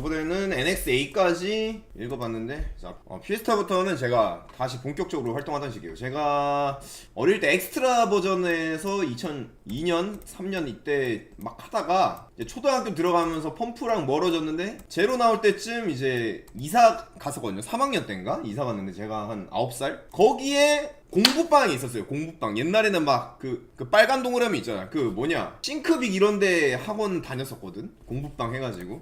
저번에는 NX8까지 읽어봤는데, 자, 피에스타부터는 제가 다시 본격적으로 활동하던 시기예요. 제가 어릴 때 엑스트라 버전에서 2002년, 3년 이때 막 하다가 이제 초등학교 들어가면서 펌프랑 멀어졌는데, 제로 나올 때쯤 이제 이사 갔었거든요. 3학년 때인가? 이사 갔는데 제가 한 9살? 거기에 공부방이 있었어요. 공부방. 옛날에는 막 그 빨간 동그라미 있잖아. 그 뭐냐, 싱크빅 이런데 학원 다녔었거든. 공부방 해가지고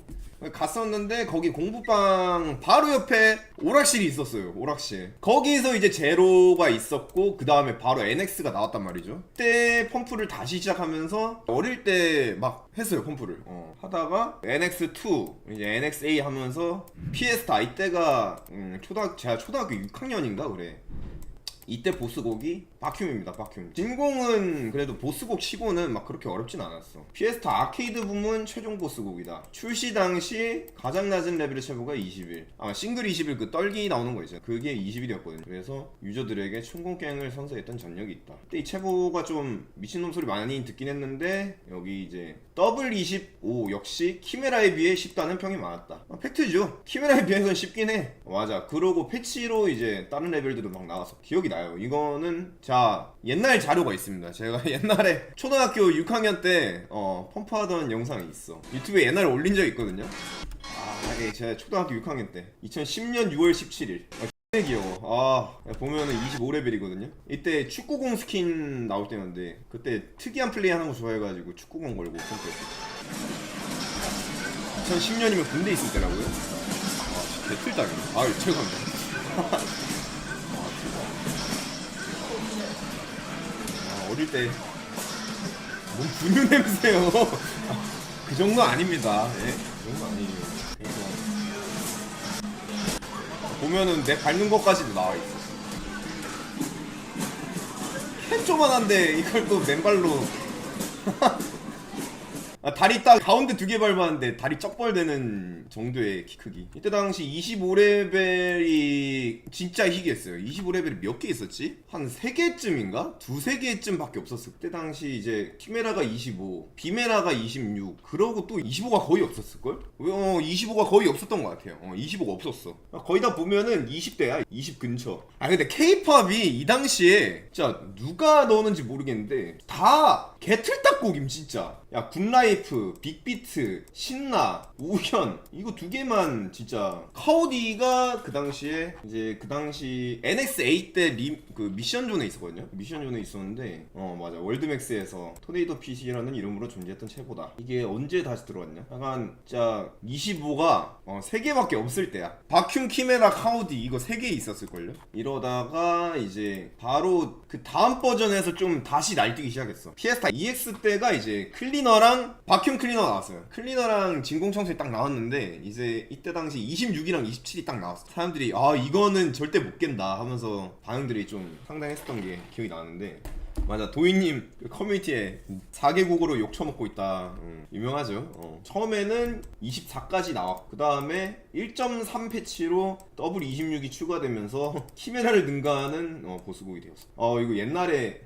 갔었는데, 거기 공부방 바로 옆에 오락실이 있었어요. 오락실. 거기서 이제 제로가 있었고, 그 다음에 바로 NX가 나왔단 말이죠. 그때 펌프를 다시 시작하면서 어릴 때 막 했어요. 펌프를 하다가 NX2 이제 NXA 하면서 피에스타, 이때가 제가 초등학교 6학년인가 그래. 이때 보스곡이 바큐입니다. 바큐. 진공은 그래도 보스곡 치고는 막 그렇게 어렵진 않았어. 피에스타 아케이드 부문 최종 보스곡이다. 출시 당시 가장 낮은 레벨의 최고가 20일. 싱글 20일 그 떨기 나오는 거 있잖아. 그게 20일이었거든요. 그래서 유저들에게 충공갱을 선사했던 전력이 있다. 그때 이 최고가 좀 미친놈 소리 많이 듣긴 했는데, 여기 이제 더블 25 역시 키메라에 비해 쉽다는 평이 많았다. 팩트죠. 키메라에 비해서는 쉽긴 해. 맞아. 그러고 패치로 이제 다른 레벨들도 막 나와서 기억이 나요. 이거는 자, 옛날 자료가 있습니다. 제가 옛날에 초등학교 6학년 때 펌프하던 영상이 있어. 유튜브에 옛날에 올린 적 있거든요. 예, 제가 초등학교 6학년 때 2010년 6월 17일. 되게 귀여워. 보면은 25레벨이거든요. 이때 축구공 스킨 나올 때였는데, 그때 특이한 플레이 하는 거 좋아해가지고 축구공 걸고 펌프했어. 2010년이면 군대 있을 때라고요? 개틀딱이네. 죄송합니다. 어릴 때 몸 분유 냄새요. 그 정도 아닙니다. 예, 그 정도 아니에요. 보면은 내 밟는 것까지도 나와 있어. 캔 조만한데 이걸 또 맨발로. 다리 딱 가운데 2개 밟았는데 다리 쩍벌되는 정도의 키 크기. 이때 당시 25레벨이 진짜 희귀했어요. 25레벨이 몇 개 있었지? 한 3개쯤인가? 2-3개쯤 밖에 없었어. 그때 당시 이제 키메라가 25, 비메라가 26, 그러고 또 25가 거의 없었을걸? 25가 거의 없었던 것 같아요. 25가 없었어. 거의 다 보면은 20대야. 20 근처. 근데 K-팝이 이 당시에 진짜 누가 넣었는지 모르겠는데 다 개틀딱곡임 진짜. 야, 굿라이프, 빅비트, 신나, 우현, 이거 2개만 진짜. 카오디가 그 당시에 이제 그 당시 NX8 때 그 미션존에 있었거든요. 미션존에 있었는데 맞아, 월드맥스에서 토네이도 PC라는 이름으로 존재했던 최고다. 이게 언제 다시 들어왔냐? 약간 진짜 25가 3개밖에 없을 때야. 바큐, 키메라, 카오디 이거 3개 있었을걸요? 이러다가 이제 바로 그 다음 버전에서 좀 다시 날뛰기 시작했어. 피에스타 EX 때가 이제 클리너랑 바큐 클리너 나왔어요. 클리너랑 진공청소기 딱 나왔는데, 이제 이때 당시 26이랑 27이 딱 나왔어. 사람들이 이거는 절대 못 깬다 하면서 반응들이 좀 상당했었던 게 기억이 나는데, 맞아, 도희님 그 커뮤니티에 4개국어로 욕 처먹고 있다. 유명하죠. 처음에는 24까지 나왔고, 그 다음에 1.3 패치로 더블 26이 추가되면서 키메라를 능가하는 보스곡이 되었어. 이거 옛날에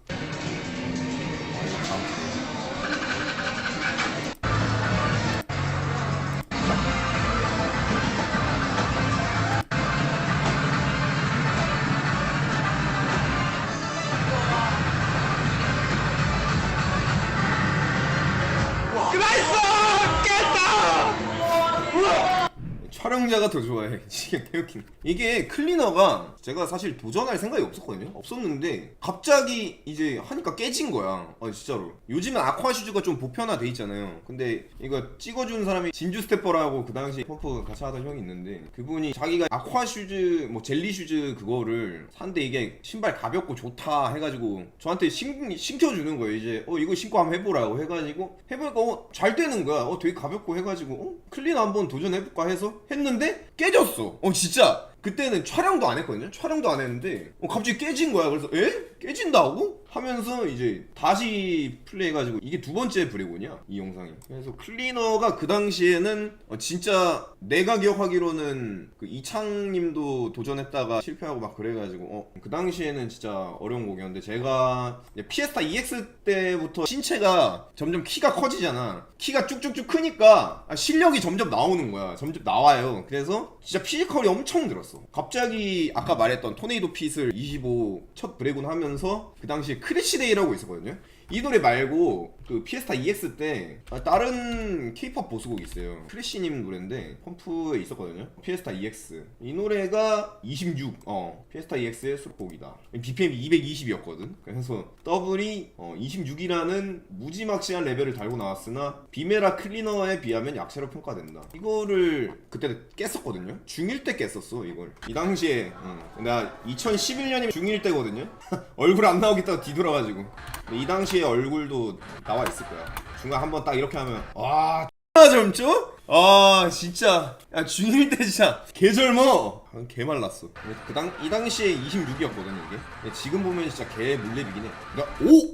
촬영자가 더 좋아해. 진짜 개웃긴. 이게 클리너가 제가 사실 도전할 생각이 없었거든요. 없었는데 갑자기 이제 하니까 깨진 거야. 진짜로. 요즘은 아쿠아슈즈가 좀 보편화돼 있잖아요. 근데 이거 찍어주는 사람이 진주 스태퍼라고 그 당시 펌프 같이 하던 형이 있는데, 그분이 자기가 아쿠아슈즈 뭐 젤리슈즈 그거를 샀는데 이게 신발 가볍고 좋다 해가지고 저한테 신겨주는 거예요. 이제 이거 신고 한번 해보라고 해가지고 해보니까 잘 되는 거야. 되게 가볍고 해가지고 클리너 한번 도전해볼까 해서 했는데 깨졌어. 진짜 그때는 촬영도 안 했거든요. 촬영도 안 했는데 갑자기 깨진 거야. 그래서 에? 깨진다고? 하면서 이제 다시 플레이해가지고 이게 두 번째 브레곤이야, 이 영상이. 그래서 클리너가 그 당시에는 진짜 내가 기억하기로는 그 이창님도 도전했다가 실패하고 막 그래가지고 그 당시에는 진짜 어려운 곡이었는데, 제가 피에스타 EX 때부터 신체가 점점 키가 커지잖아. 키가 쭉쭉쭉 크니까 실력이 점점 나오는 거야. 점점 나와요. 그래서 진짜 피지컬이 엄청 늘었어. 갑자기 아까 말했던 토네이도 핏을 25 첫 브레곤 하면서 그 당시에 크래시데이라고 있었거든요. 이 노래 말고 그 피에스타 EX 때 다른 케이팝 보스곡 있어요. 크래시님 노래인데 펌프에 있었거든요. 피에스타 EX 이 노래가 26 피에스타 EX의 수록곡이다. BPM이 220이었거든. 그래서 더블이 26이라는 무지막지한 레벨을 달고 나왔으나 비메라 클리너에 비하면 약체로 평가된다. 이거를 그때 깼었거든요. 중1 때 깼었어 이걸. 이 당시에 나 2011년이면 중1 때거든요. 얼굴 안 나오겠다고 뒤돌아가지고. 이 당시에 얼굴도 나와 있을 거야. 중간 한번 딱 이렇게 하면 와 X나 젊죠? 진짜 야 중1 때 진짜 개절머. 개말랐어. 이 당시에 26이었거든 이게. 지금 보면 진짜 개 물레비긴 해.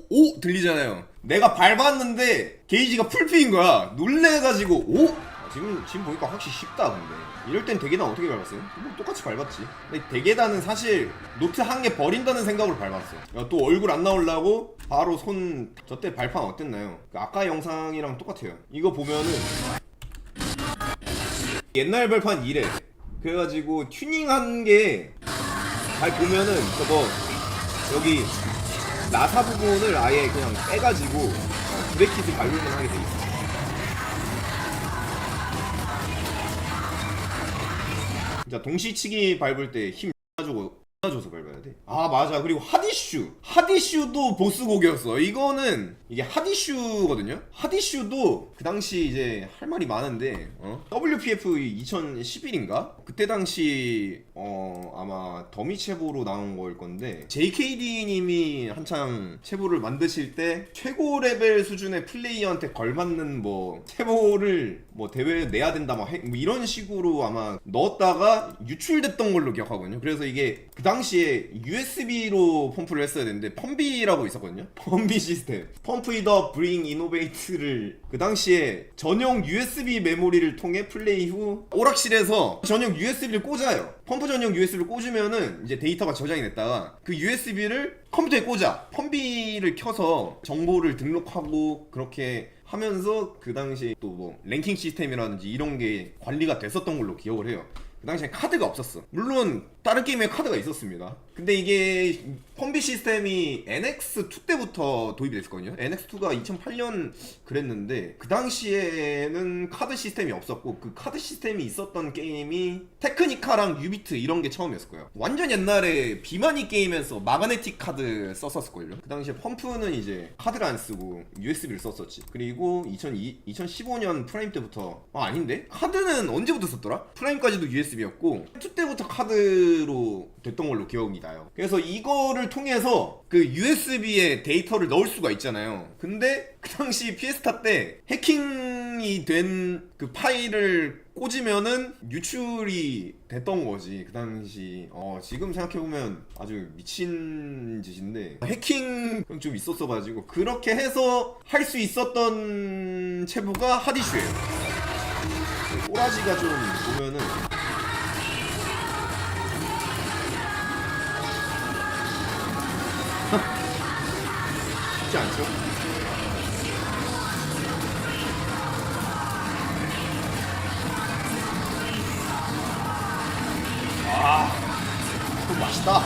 오 들리잖아요. 내가 밟았는데 게이지가 풀피인 거야. 놀래가지고 지금 보니까 확실히 쉽다. 근데 이럴 땐 대계단 어떻게 밟았어요? 뭐 똑같이 밟았지. 근데 대계단은 사실 노트 한 개 버린다는 생각으로 밟았어. 또 얼굴 안 나오려고 바로 손. 저때 발판 어땠나요? 아까 영상이랑 똑같아요. 이거 보면은 옛날 발판 이래. 그래가지고 튜닝한 게 잘 보면은 저거 여기 나사 부분을 아예 그냥 빼가지고 브레이키를 밟으면 하게 돼 있어. 진짜 동시치기 밟을 때 힘 주고 줘서 밟아야 돼. 맞아. 그리고 핫이슈도 보스곡이었어. 이게 핫이슈거든요. 핫이슈도 그 당시 이제 할 말이 많은데 WPF 2011인가? 그때 당시 아마 더미 체보로 나온 거일 건데, JKD님이 한창 체보를 만드실 때 최고 레벨 수준의 플레이어한테 걸맞는 뭐 체보를 뭐 대회에 내야 된다 뭐 이런 식으로 아마 넣었다가 유출됐던 걸로 기억하거든요. 그래서 이게 그 당시에 USB로 펌프를 했어야 되는데 펌비라고 있었거든요. 펌비 시스템. 펌프 이더 브링 이노베이트를 그 당시에 전용 USB 메모리를 통해 플레이 후 오락실에서 전용 USB를 꽂아요. 펌프 전용 USB를 꽂으면은 이제 데이터가 저장이 됐다가 그 USB를 컴퓨터에 꽂아. 펌비를 켜서 정보를 등록하고 그렇게 하면서 그 당시에 또 뭐 랭킹 시스템이라든지 이런 게 관리가 됐었던 걸로 기억을 해요. 그 당시에 카드가 없었어. 물론 다른 게임에 카드가 있었습니다. 근데 이게 펌비 시스템이 NX2 때부터 도입이 됐었거든요. NX2가 2008년 그랬는데 그 당시에는 카드 시스템이 없었고, 그 카드 시스템이 있었던 게임이 테크니카랑 유비트 이런 게 처음이었을 거예요. 완전 옛날에 비마니 게임에서 마그네틱 카드 썼었을걸요. 그 당시에 펌프는 이제 카드를 안 쓰고 USB를 썼었지. 그리고 2015년 프라임 때부터 아닌데? 카드는 언제부터 썼더라? 프라임까지도 USB였고 2 때부터 카드로 됐던 걸로 기억이 나요. 그래서 이거를 통해서 그 USB에 데이터를 넣을 수가 있잖아요. 근데 그 당시 피에스타 때 해킹이 된 그 파일을 꽂으면은 유출이 됐던 거지. 그 당시 지금 생각해보면 아주 미친 짓인데 해킹 좀 있었어가지고 그렇게 해서 할 수 있었던 체부가 핫이슈예요. 꼬라지가 좀 보면은 쉽지 않죠? 좀 맛있다.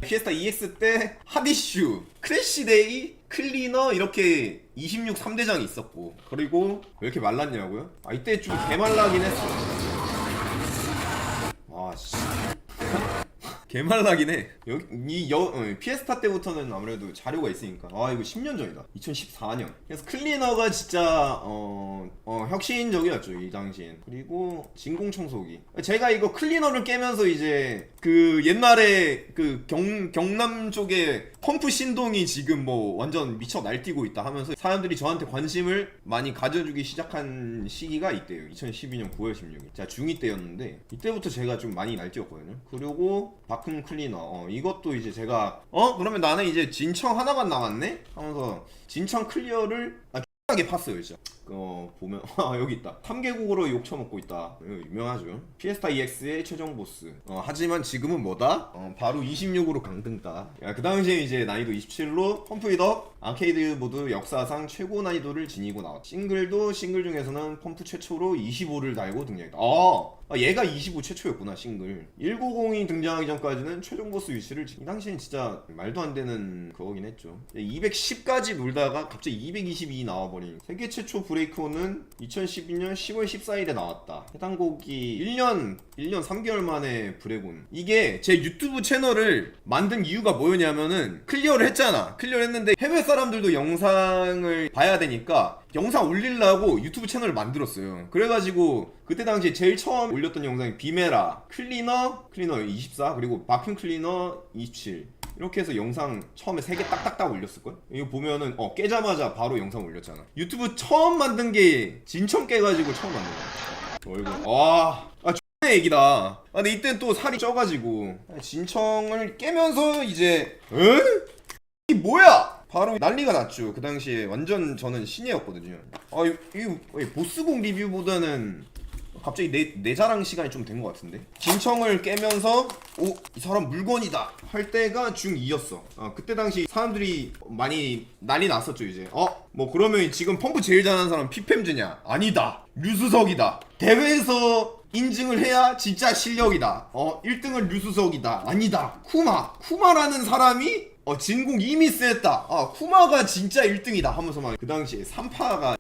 피에스타 EX 때 핫이슈, 크래시데이, 클리너 이렇게 26 3대장이 있었고, 그리고 왜 이렇게 말랐냐고요? 이때 좀 개말라긴 했어. 씨. 개말라긴 해. 여기 피에스타 때부터는 아무래도 자료가 있으니까. 아 이거 10년 전이다. 2014년. 그래서 클리너가 진짜 혁신적이었죠 이 당시엔. 그리고 진공 청소기. 제가 이거 클리너를 깨면서 이제 그 옛날에 그 경남 쪽에 펌프 신동이 지금 뭐 완전 미쳐 날뛰고 있다 하면서 사람들이 저한테 관심을 많이 가져주기 시작한 시기가 이때요. 2012년 9월 16일. 제가 중2 때였는데 이때부터 제가 좀 많이 날뛰었거든요. 그리고 바꿈 클리너. 이것도 이제 제가 그러면 나는 이제 진청 하나만 남았네? 하면서 진청 클리어를 하게 팠어요 진짜. 보면 여기 있다. 3개국으로 욕 처먹고 있다. 이거 유명하죠. 피에스타 EX의 최종 보스. 하지만 지금은 뭐다? 바로 26으로 강등다. 그 당시에 이제 난이도 27로 펌프잇업 아케이드 모드 역사상 최고 난이도를 지니고 나왔다. 싱글도 싱글 중에서는 펌프 최초로 25를 달고 등장했다. 얘가 25 최초였구나 싱글. 190이 등장하기 전까지는 최종 보스 위치를 이 당시엔 진짜 말도 안 되는 그거긴 했죠. 210까지 놀다가 갑자기 222 나와버린 세계 최초 브레이크온은 2012년 10월 14일에 나왔다. 해당 곡이 1년 3개월 만에 브레곤. 이게 제 유튜브 채널을 만든 이유가 뭐였냐면은 클리어를 했잖아. 클리어를 했는데 해외 사람들도 영상을 봐야 되니까 영상 올리려고 유튜브 채널을 만들었어요. 그래가지고 그때 당시에 제일 처음 올렸던 영상이 비메라, 클리너 24, 그리고 바큐 클리너 27 이렇게 해서 영상 처음에 3개 딱딱딱 올렸을걸? 이거 보면은 깨자마자 바로 영상 올렸잖아. 유튜브 처음 만든 게 진청 깨가지고 처음 만든 거야. X나 얘기다. 근데 이땐 또 살이 쪄가지고 진청을 깨면서 이제 이게 뭐야? 바로 난리가 났죠. 그 당시에 완전 저는 신예였거든요. 이거 보스곡 리뷰보다는 갑자기 내 자랑 시간이 좀 된 것 같은데. 진청을 깨면서 이 사람 물건이다 할 때가 중2였어. 그때 당시 사람들이 많이 난리 났었죠. 이제 뭐 그러면 지금 펌프 제일 잘하는 사람 피팸즈냐? 아니다, 류수석이다. 대회에서 인증을 해야 진짜 실력이다. 1등은 류수석이다. 아니다, 쿠마라는 사람이 진공 이미 셌다. 쿠마가 진짜 1등이다 하면서 막 그 당시에 3파가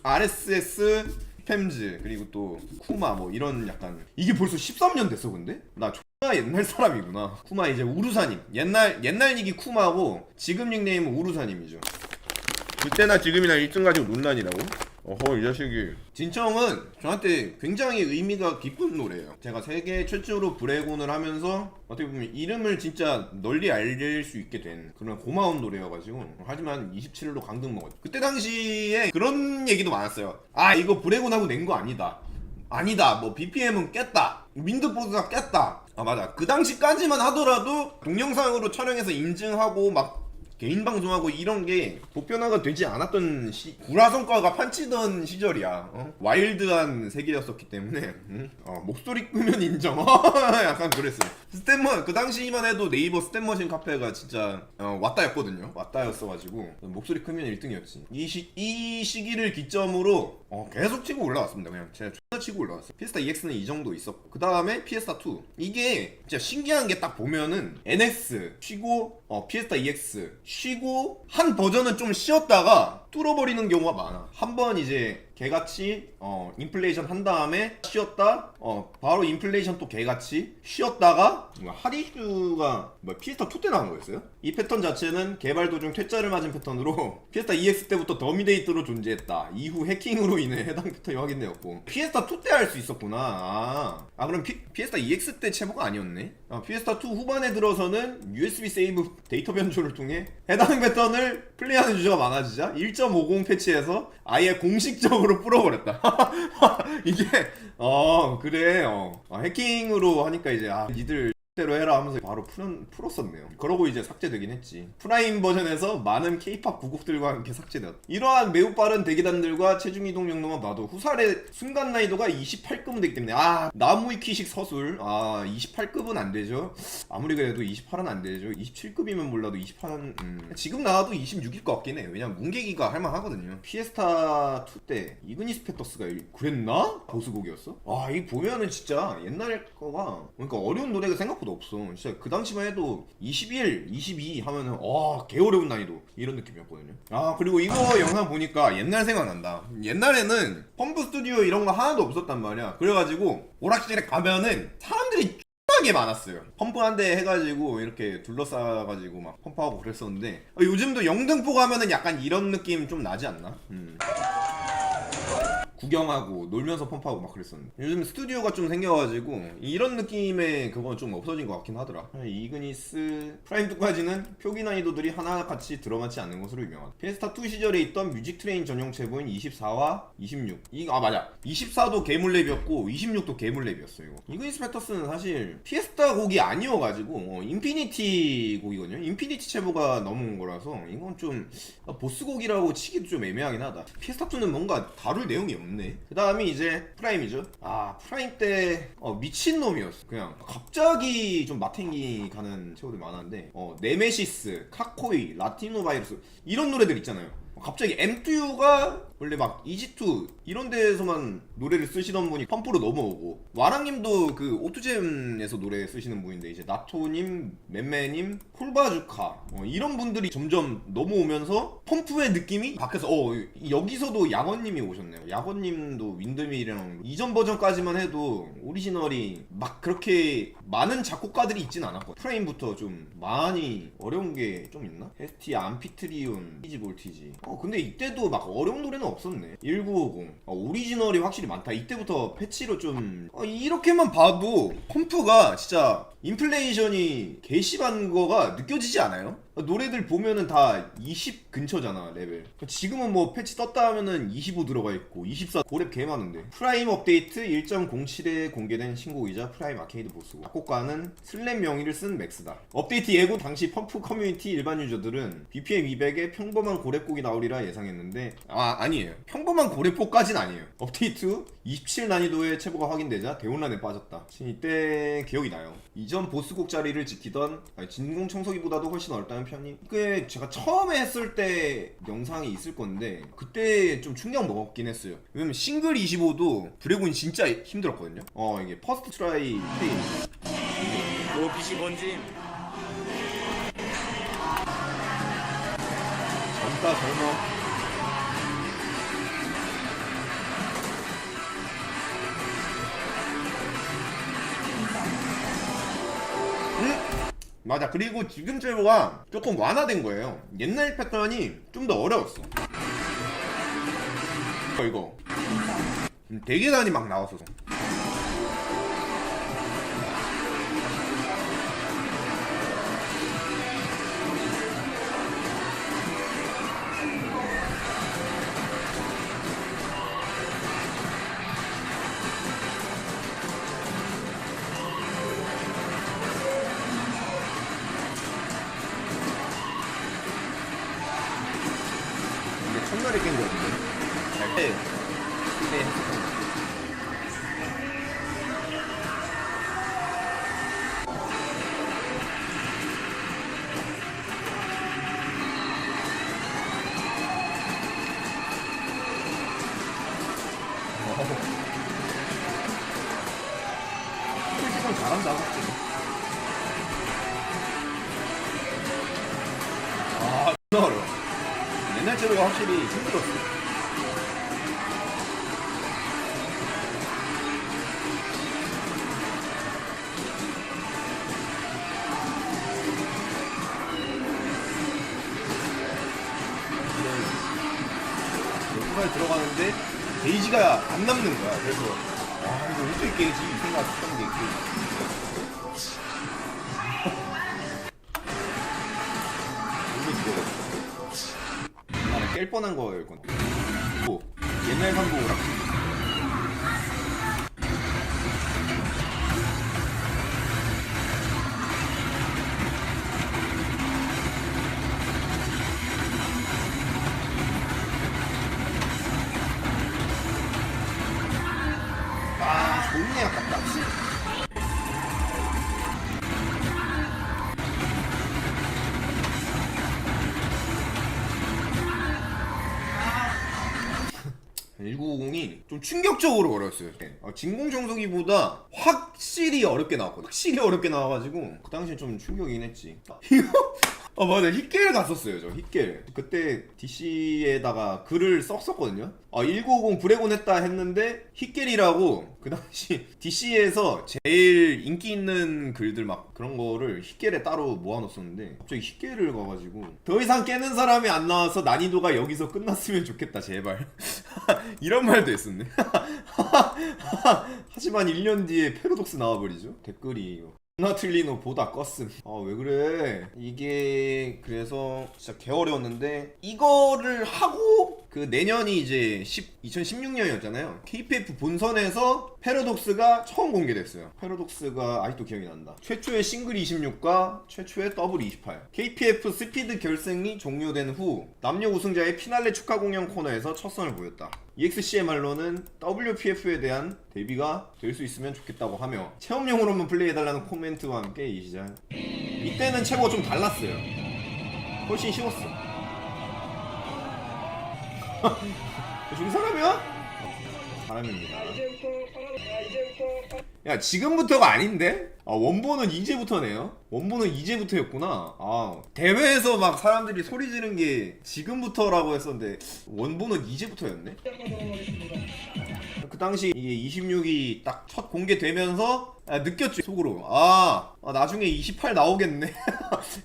RSS, 팸즈 그리고 또 쿠마 뭐 이런 약간 이게 벌써 13년 됐어. 근데 나 존나 옛날 사람이구나. 쿠마 이제 우루사님. 옛날 닉이 쿠마고 지금 닉네임은 우루사님이죠. 그때나 지금이나 1등 가지고 논란이라고? 이 자식이. 진청은 저한테 굉장히 의미가 깊은 노래예요. 제가 세계 최초로 브레곤을 하면서 어떻게 보면 이름을 진짜 널리 알릴 수 있게 된 그런 고마운 노래여가지고. 하지만 27로 강등 먹었죠. 그때 당시에 그런 얘기도 많았어요. 이거 브레곤하고 낸 거 아니다, 뭐 BPM은 깼다, 윈드보드가 깼다. 맞아, 그 당시까지만 하더라도 동영상으로 촬영해서 인증하고 막 개인 방송하고 이런 게 보편화가 되지 않았던 구라성과가 판치던 시절이야. 와일드한 세계였었기 때문에 목소리 끄면 인정. 약간 그랬어요. 그 당시만 해도 네이버 스탠머신 카페가 진짜 왔다였거든요. 왔다였어가지고 목소리 크면 1등이었지. 이 시기를 기점으로 계속 치고 올라왔습니다. 그냥 제가 존나 치고 올라왔어요. 피에스타 EX는 이 정도 있었고, 그 다음에 피에스타 2. 이게 진짜 신기한 게 딱 보면은 NX 쉬고 피에스타 EX 쉬고 한 버전은 좀 쉬었다가 뚫어버리는 경우가 많아. 한 번 이제 개같이 인플레이션 한 다음에 쉬었다, 바로 인플레이션 또 개같이 쉬었다가 하리슈가 피에스타 2 때 나온 거였어요. 이 패턴 자체는 개발 도중 퇴짜를 맞은 패턴으로 피에스타 EX 때부터 더미데이트로 존재했다. 이후 해킹으로 인해 해당 패턴이 확인되었고, 피에스타 2 때 할 수 있었구나. 그럼 피에스타 EX 때 체보가 아니었네. 피에스타 2 후반에 들어서는 USB 세이브 데이터 변조를 통해 해당 패턴을 플레이하는 유저가 많아지자 1.50 패치에서 아예 공식적으로 풀어버렸다. 이게 그래. 해킹으로 하니까 이제 니들 대로 해라 하면서 바로 풀었었네요. 그러고 이제 삭제되긴 했지. 프라임 버전에서 많은 K-POP 부곡들과 함께 삭제되었다. 이러한 매우 빠른 대기단들과 체중 이동 용도만 봐도 후살의 순간 난이도가 28급은 되기 때문에 나무위키식 서술 28급은 안 되죠. 아무리 그래도 28은 안 되죠. 27급이면 몰라도 28은 지금 나와도 26일 것 같긴 해. 왜냐면 문계기가 할만하거든요. 피에스타 2 때 이그니스 페터스가 그랬나? 보스곡이었어? 이 보면은 진짜 옛날 거가, 그러니까 어려운 노래가 생각보다 없어. 진짜 그 당시만 해도 21, 22 하면은 개 어려운 난이도 이런 느낌이었거든요. 그리고 이거 영상 보니까 옛날 생각난다. 옛날에는 펌프 스튜디오 이런 거 하나도 없었단 말이야. 그래가지고 오락실에 가면은 사람들이 이상하게 많았어요. 펌프 한 대 해가지고 이렇게 둘러싸가지고 막 펌프하고 그랬었는데 요즘도 영등포 가면은 약간 이런 느낌 좀 나지 않나? 구경하고 놀면서 펌프하고 막 그랬었는데 요즘 스튜디오가 좀 생겨가지고 이런 느낌의 그건 좀 없어진 것 같긴 하더라. 이그니스 프라임 2까지는 표기 난이도들이 하나같이 들어맞지 않는 것으로 유명하다. 피에스타2 시절에 있던 뮤직 트레인 전용 체보인 24와 26 맞아, 24도 개물랩이었고 26도 개물랩이었어. 이그니스 패터스는 사실 피에스타 곡이 아니어가지고 인피니티 곡이거든요. 인피니티 체보가 넘어온 거라서 이건 좀 보스곡이라고 치기도 좀 애매하긴 하다. 피에스타2는 뭔가 다룰 내용이 없네. 그 다음이 이제 프라임이죠. 프라임 때 미친놈이었어. 그냥 갑자기 좀 마탱기 가는 체호들 많았는데 네메시스, 카코이, 라티노 바이러스 이런 노래들 있잖아요. 갑자기 M2U가 원래 막 이지2 이런 데에서만 노래를 쓰시던 분이 펌프로 넘어오고, 와랑님도 그 오투잼에서 노래 쓰시는 분인데 이제 나토님, 맴매님, 콜바주카 이런 분들이 점점 넘어오면서 펌프의 느낌이 바뀌어서 여기서도 야건님이 오셨네요. 야건님도 윈드밀이랑 이전 버전까지만 해도 오리지널이 막 그렇게 많은 작곡가들이 있진 않았거든요. 프레임부터 좀 많이 어려운 게 좀 있나? 헤스티아, 암피트리온, 피지 볼티지. 근데 이때도 막 어려운 노래는 없었네. 1950 오리지널이 확실히 많다. 이때부터 패치로 좀 이렇게만 봐도 펌프가 진짜 인플레이션이 개심한 거가 느껴지지 않아요? 노래들 보면은 다 20 근처잖아 레벨. 지금은 뭐 패치 떴다 하면은 25 들어가 있고 24 고렙 개 많은데. 프라임 업데이트 1.07에 공개된 신곡이자 프라임 아케이드 보스고, 작곡가는 슬램 명의를 쓴 맥스다. 업데이트 예고 당시 펌프 커뮤니티 일반 유저들은 BPM 200에 평범한 고렙곡이 나오리라 예상했는데 아니에요. 평범한 고렙곡까진 아니에요. 업데이트 후 27 난이도의 체보가 확인되자 대혼란에 빠졌다. 이때 기억이 나요. 이전 보스곡 자리를 지키던 진공 청소기보다도 훨씬 어렵다는 편이, 그게 제가 처음에 했을 때 영상이 있을 건데 그때 좀 충격 먹었긴 했어요. 왜냐면 싱글 25도 드래곤이 진짜 힘들었거든요. 이게 퍼스트 트라이 페인 너 빛이 뭔지 젊다 젊어. 맞아. 그리고 지금 제보가 조금 완화된 거예요. 옛날 패턴이 좀 더 어려웠어. 이거 대계단이 막 나왔어서. 첫날에 깬 거거든요. 네. 솔직히 잘한다. 존나 어려워. 옛날 제로가 확실히 힘들었어. 후반에 들어가는데 게이지가 안 남는 거야. 그래서 이거 어떻게 깨지? 이 생각했던 게 있고. 나는 깰 뻔한 거였건. 옛날 상봉을 존내 아깝다. (1950이) 좀 충격적으로 어려웠어요. 진공 청소기보다 확실히 어렵게 나왔거든. 확실히 어렵게 나와가지고 그 당시에 좀 충격이긴 했지. 맞아, 힛겔 갔었어요. 저 힛겔 그때 DC에다가 글을 썼었거든요. 1950 브레곤 했다 했는데 힛겔이라고 그 당시 DC에서 제일 인기 있는 글들 막 그런 거를 힛겔에 따로 모아놓았었는데 갑자기 힛겔을 가가지고 더 이상 깨는 사람이 안 나와서 난이도가 여기서 끝났으면 좋겠다 제발 이런 말도 했었네. 하지만 1년 뒤에 패러독스 나와버리죠. 댓글이 나 틀리노 보다 껐음. 왜 그래? 이게 그래서 진짜 개 어려웠는데 이거를 하고 그 내년이 이제 2016년이었잖아요. KPF 본선에서 패러독스가 처음 공개됐어요. 패러독스가 아직도 기억이 난다. 최초의 싱글 26과 최초의 더블 28. KPF 스피드 결승이 종료된 후 남녀 우승자의 피날레 축하 공연 코너에서 첫 선을 보였다. EXC의 말로는 WPF에 대한 데뷔가 될 수 있으면 좋겠다고 하며 체험용으로만 플레이해달라는 코멘트와 함께 이 시작. 이때는 최고가 좀 달랐어요. 훨씬 쉬웠어. 저기 사람이야? 사람입니다. 야 지금부터가 아닌데? 원본은 이제부터네요? 원본은 이제부터였구나. 대회에서 막 사람들이 소리 지른 게 지금부터라고 했었는데 원본은 이제부터였네? 그 당시 이게 26이 딱 첫 공개되면서 느꼈죠 속으로. 나중에 28 나오겠네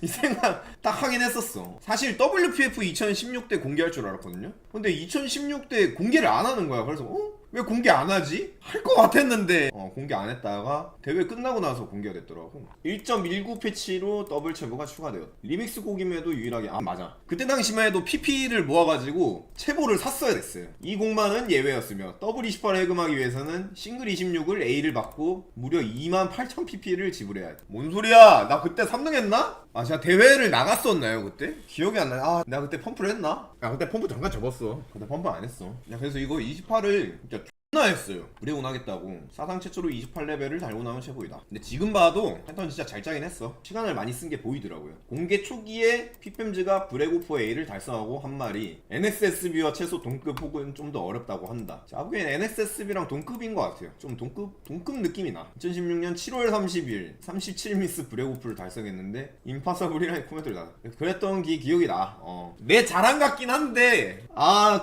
이 생각 딱 하긴 했었어. 사실 WPF 2016 때 공개할 줄 알았거든요. 근데 2016 때 공개를 안 하는 거야. 그래서 왜 공개 안 하지? 할 것 같았는데 공개 안 했다가 대회 끝나고 나서 공개가 됐더라고. 1.19 패치로 더블 체보가 추가되었다. 리믹스 곡임에도 유일하게 맞아. 그때 당시만 해도 PP를 모아가지고 체보를 샀어야 됐어요. 이 곡만은 예외였으며 더블 28을 해금하기 위해서는 싱글 26을 A를 받고 무려 28,000 PP를 지불해야 돼. 뭔 소리야? 나 그때 3등 했나? 제가 대회를 나갔었나요 그때? 기억이 안 나요. 내가 그때 펌프를 했나? 그때 펌프 잠깐 접었어. 근데 펌프 안 했어. 그래서 이거 28을 진짜 나 했어요. 브레곤 하겠다고. 사상 최초로 28레벨을 달고 나온 최고이다. 근데 지금 봐도 패턴 진짜 잘 짜긴 했어. 시간을 많이 쓴 게 보이더라고요. 공개 초기에 피팸즈가 브레고프 A를 달성하고 한 말이 NSSB와 최소 동급 혹은 좀 더 어렵다고 한다. 자, 보기엔 NSSB랑 동급인 것 같아요. 좀 동급 느낌이 나. 2016년 7월 30일 37미스 브레고프를 달성했는데 임파서블이라는 코멘트를 나. 그랬던 기억이 나. 내 자랑 같긴 한데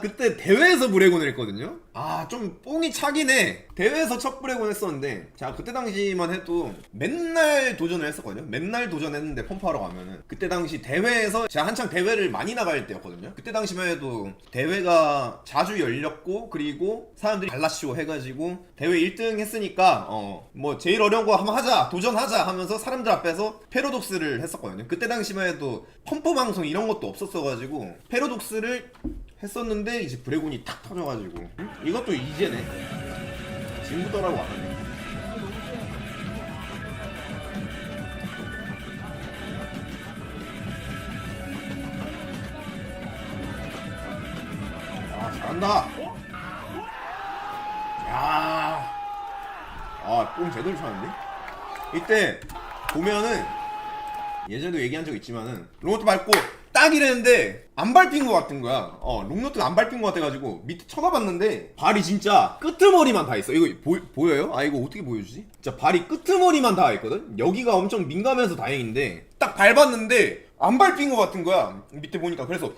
그때 대회에서 브레곤을 했거든요. 좀 뽕이 차긴 해. 대회에서 첫 브레곤 했었는데 자 그때 당시만 해도 맨날 도전을 했었거든요. 맨날 도전했는데 펌프하러 가면은 그때 당시 대회에서 제가 한창 대회를 많이 나갈 때였거든요. 그때 당시만 해도 대회가 자주 열렸고 그리고 사람들이 갈라쇼 해가지고 대회 1등 했으니까 뭐 제일 어려운 거 한번 하자 도전하자 하면서 사람들 앞에서 패러독스를 했었거든요. 그때 당시만 해도 펌프 방송 이런 것도 없었어가지고 패러독스를 했었는데 이제 브레곤이 탁 터져가지고 이것도 이제네. 지금부터라고 안 하네. 잘한다. 뽕 제대로 차는데? 이때 보면은 예전에도 얘기한 적 있지만은 로봇 밟고 딱 이랬는데 안 밟힌 것 같은 거야. 롱노트가 안 밟힌 것 같아가지고 밑에 쳐다봤는데 발이 진짜 끄트머리만 다 있어. 이거 보여요? 이거 어떻게 보여주지? 진짜 발이 끄트머리만 다 있거든? 여기가 엄청 민감해서 다행인데 딱 밟았는데 안 밟힌 것 같은 거야. 밑에 보니까. 그래서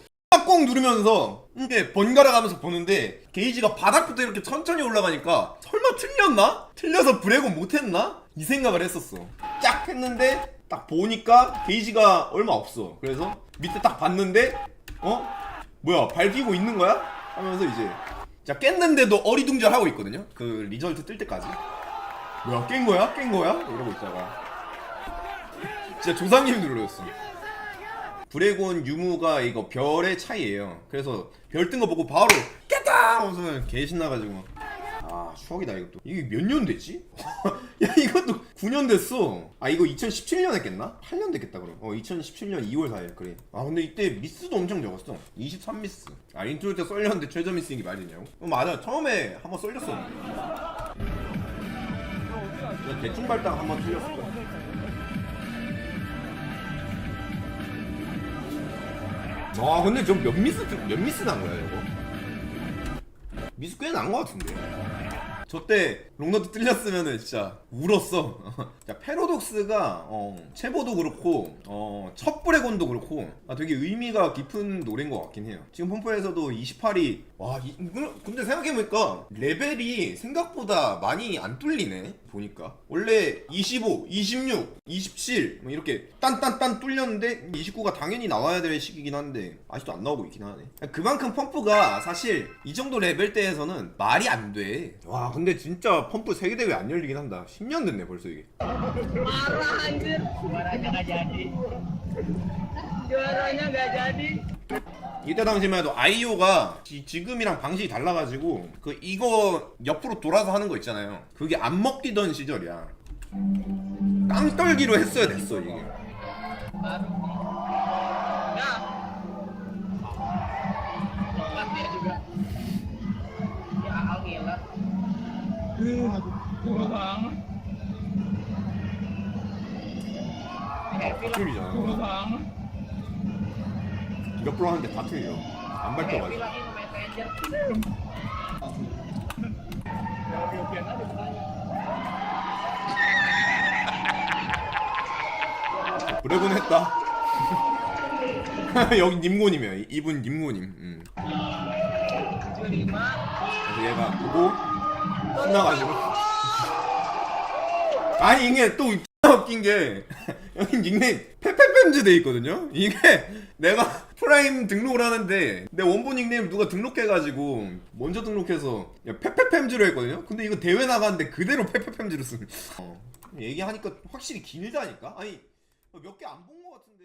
꼭 누르면서 이게 번갈아 가면서 보는데 게이지가 바닥부터 이렇게 천천히 올라가니까 설마 틀렸나? 틀려서 브레곤 못했나? 이 생각을 했었어. 쫙 했는데 딱 보니까 게이지가 얼마 없어. 그래서 밑에 딱 봤는데 뭐야 밟히고 있는 거야? 하면서 이제 자 깼는데도 어리둥절하고 있거든요. 그 리절트 뜰 때까지 뭐야 깬 거야? 이러고 있다가 진짜 조상님이 눌러줬어. 브레곤 유무가 이거 별의 차이예요. 그래서 별 뜬 거 보고 바로 깼다! 하면서 개 신나가지고 추억이다 이것도. 이게 몇 년 됐지? 야 이것도 9년 됐어. 이거 2017년 했겠나? 8년 됐겠다 그럼. 2017년 2월 4일 그래. 근데 이때 미스도 엄청 적었어. 23미스. 인트로 때 썰렸는데 최저 미스인 게 말이냐고? 맞아 처음에 한번 썰렸었는데 그냥 대충 발당 한번 틀렸을 거야. 근데 저 몇 미스 난 거야 이거? 미스 꽤 난 거 같은데. 저 때 롱너드 뚫렸으면은 진짜 울었어. 자, 패러독스가 체보도 그렇고 첩브레곤도 그렇고 되게 의미가 깊은 노래인 것 같긴 해요. 지금 펌프에서도 28이 근데 생각해보니까 레벨이 생각보다 많이 안 뚫리네. 보니까 원래 25, 26, 27 뭐 이렇게 딴딴딴 뚫렸는데 29가 당연히 나와야 될 시기긴 한데 아직도 안 나오고 있긴 하네. 그만큼 펌프가 사실 이 정도 레벨대에서는 말이 안 돼. 와 근데 진짜 펌프 세계대회 안 열리긴 한다. 10년 됐네 벌써 이게. Marah anjir. Juaranya nggak jadi. Juaranya nggak jadi. 이때 당시만 해도 아이오가 지금이랑 방식이 달라가지고 이거 옆으로 돌아서 하는 거 있잖아요. 그게 안 먹히던 시절이야. 깡떨기로 했어야 됐어 이게. Ya. Lepas dia juga. Ya alhamdulillah. Tua banget. 다 틀리잖아. 옆으로 하는데 다 틀려. 안 밟혀가지고. Lagi main Ranger. 브레곤 했다. 여기 님고님이야. 이분 님고님. 그래서 얘가 보고 신나가지고. 아니 이게 또 웃긴 게 여기 닉네임 페페팸즈 돼 있거든요. 이게 내가 프라임 등록을 하는데 내 원본 닉네임 누가 등록해가지고 먼저 등록해서 페페팸즈로 했거든요. 근데 이거 대회 나갔는데 그대로 페페팸즈로 쓰는. 얘기하니까 확실히 길다니까. 아니 몇 개 안 본 것 같은데.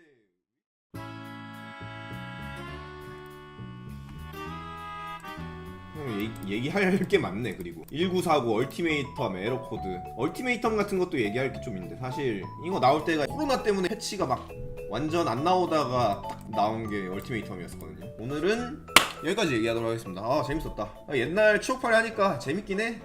얘기할 게 많네. 그리고 1949 얼티메이텀 에러코드 얼티메이텀 같은 것도 얘기할 게 좀 있는데 사실 이거 나올 때가 코로나 때문에 패치가 막 완전 안 나오다가 딱 나온 게 얼티메이텀이었거든요. 오늘은 여기까지 얘기하도록 하겠습니다. 재밌었다. 옛날 추억팔이 하니까 재밌긴 해.